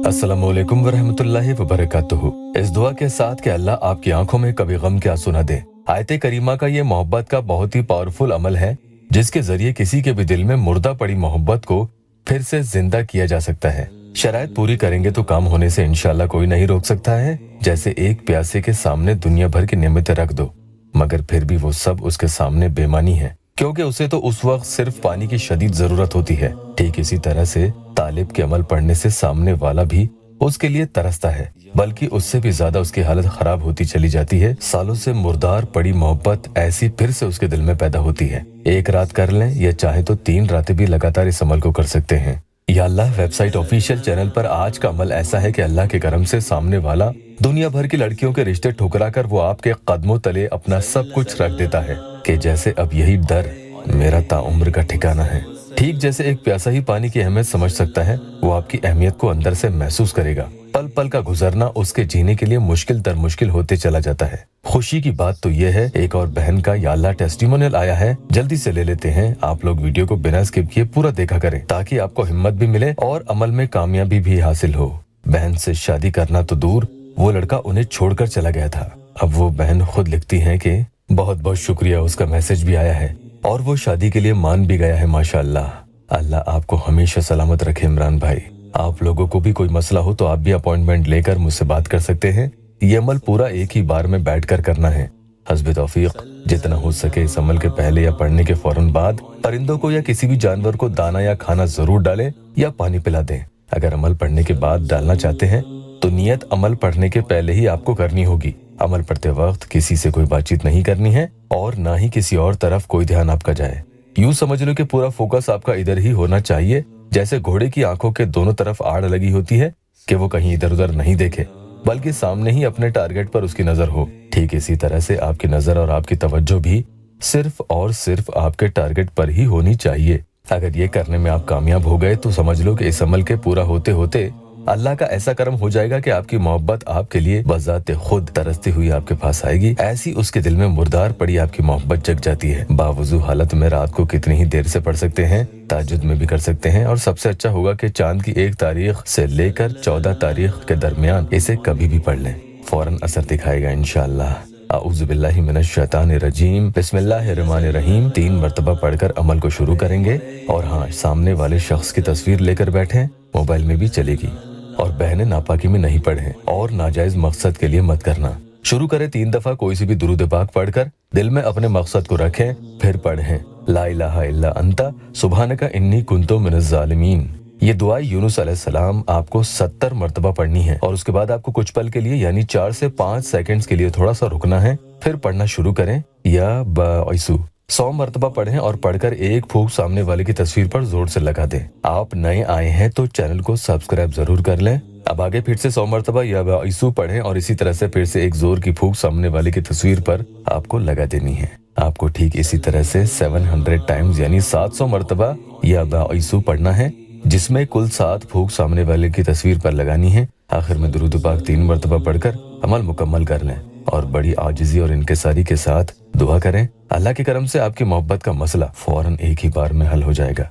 अस्सलामु अलैकुम वरहमतुल्लाहि वबरकातुहू। इस दुआ के साथ कि अल्लाह आपकी आंखों में कभी गम के आंसू न दे। आयते करीमा का ये मोहब्बत का बहुत ही पावरफुल अमल है, जिसके जरिए किसी के भी दिल में मुर्दा पड़ी मोहब्बत को फिर से जिंदा किया जा सकता है। शराइत पूरी करेंगे तो काम होने से इंशाल्लाह कोई नहीं रोक सकता है। जैसे एक प्यासे के सामने दुनिया भर की नेमतें रख दो, मगर फिर भी वो सब उसके सामने बेमानी है, क्योंकि उसे तो उस वक्त सिर्फ पानी की शदीद जरूरत होती है। ठीक इसी तरह से तालिब के अमल पढ़ने से सामने वाला भी उसके लिए तरसता है, बल्कि उससे भी ज्यादा उसकी हालत खराब होती चली जाती है। सालों से मुर्दार पड़ी मोहब्बत ऐसी फिर से उसके दिल में पैदा होती है। एक रात कर लें या चाहे तो 3 रातें भी लगातार इस अमल को कर सकते हैं। या अल्लाह वेबसाइट ऑफिशियल चैनल पर आज का अमल ऐसा है कि अल्लाह के करम से सामने वाला दुनिया भर की लड़कियों के रिश्ते ठुकरा कर वो आपके कदमों तले अपना सब कुछ रख देता है कि जैसे अब यही दर मेरा ताउम्र का ठिकाना है। ठीक जैसे एक प्यासा ही पानी की अहमियत समझ सकता है, वो आपकी अहमियत को अंदर से महसूस करेगा। पल पल का गुजरना उसके जीने के लिए मुश्किल दर मुश्किल होते चला जाता है। खुशी की बात तो ये है, एक और बहन का या अल्लाह टेस्टिमोनियल आया है। जल्दी से ले लेते हैं। आप लोग वीडियो को बिना स्किप किए पूरा देखा करें, ताकि आपको हिम्मत भी मिले और अमल में कामयाबी भी हासिल हो। बहन से शादी करना तो दूर, वो लड़का उन्हें छोड़कर चला गया था। अब वो बहन खुद लिखती है कि बहुत बहुत शुक्रिया, उसका मैसेज भी आया है और वो शादी के लिए मान भी गया है। माशाअल्लाह, अल्लाह आपको हमेशा सलामत रखे। इमरान भाई, आप लोगों को भी कोई मसला हो तो आप भी अपॉइंटमेंट लेकर मुझसे बात कर सकते हैं। ये अमल पूरा एक ही बार में बैठकर करना है। हस्बे तौफीक, जितना हो सके इस अमल के पहले या पढ़ने के फौरन बाद परिंदों को या किसी भी जानवर को दाना या खाना जरूर डालें या पानी पिला दें। अगर अमल पढ़ने के बाद डालना चाहते हैं तो नियत अमल पढ़ने के पहले ही आपको करनी होगी। अमल पढ़ते वक्त किसी से कोई बातचीत नहीं करनी है और ना ही किसी और तरफ कोई ध्यान आपका जाए। यूं समझ लो कि पूरा फोकस आपका इधर ही होना चाहिए, जैसे घोड़े की आंखों के दोनों तरफ आड़ लगी होती है कि वो कहीं इधर उधर नहीं देखे, बल्कि सामने ही अपने टारगेट पर उसकी नजर हो। ठीक इसी तरह से आपकी नजर और आपकी तवज्जो भी सिर्फ और सिर्फ आपके टारगेट पर ही होनी चाहिए। अगर ये करने में आप कामयाब हो गए तो समझ लो कि इस अमल के पूरा होते होते अल्लाह का ऐसा करम हो जाएगा कि आपकी मोहब्बत आपके लिए बजाते खुद तरसती हुई आपके पास आएगी। ऐसी उसके दिल में मुर्दार पड़ी आपकी मोहब्बत जग जाती है। बावजू हालत में रात को कितनी ही देर से पढ़ सकते हैं, ताज्जुद में भी कर सकते हैं, और सबसे अच्छा होगा कि चांद की 1 तारीख से लेकर 14 तारीख के दरमियान इसे कभी भी पढ़ लें, फौरन असर दिखाएगा इंशाअल्लाह। आऊज़ु बिल्लाहि मिनश शैतानिर रजीम, बिस्मिल्लाहिर्रहमानिर रहीम 3 मरतबा पढ़कर अमल को शुरू करेंगे। और हाँ, सामने वाले शख्स की तस्वीर लेकर बैठें, मोबाइल में भी चलेगी। और बहनें नापाकी में नहीं पढ़ें और नाजायज मकसद के लिए मत करना। शुरू करें 3 दफा कोई सी भी दुरूद पाक पढ़कर दिल में अपने मकसद को रखें, फिर पढ़ें ला इलाहा इल्ला अंता सुब्हानका इन्नी कुन्तु मिनज़ ज़ालिमीन। ये दुआ यूनुस अलैहिस्सलाम आपको 70 मरतबा पढ़नी है और उसके बाद आपको कुछ पल के लिए यानी 4 से 5 सेकंड्स के लिए थोड़ा सा रुकना है, फिर पढ़ना शुरू करें। या बाइसु 100 मरतबा पढ़ें और पढ़कर एक फूंक सामने वाले की तस्वीर पर जोर से लगा दें। आप नए आए हैं तो चैनल को सब्सक्राइब जरूर कर लें। अब आगे फिर से 100 मरतबा या बाइसु पढ़ें और इसी तरह से फिर से एक जोर की फूंक सामने वाले की तस्वीर पर आपको लगा देनी है। आपको ठीक इसी तरह से 700 टाइम्स यानी 700 मरतबा या बाइसु पढ़ना है, जिसमें कुल 7 फूंक सामने वाले की तस्वीर पर लगानी है। आखिर में दुरूद पाक 3 मरतबा पढ़कर अमल मुकम्मल कर लें और बड़ी आजिज़ी और इनकिसारी के साथ दुआ करें। अल्लाह के करम से आपकी मोहब्बत का मसला फौरन एक ही बार में हल हो जाएगा।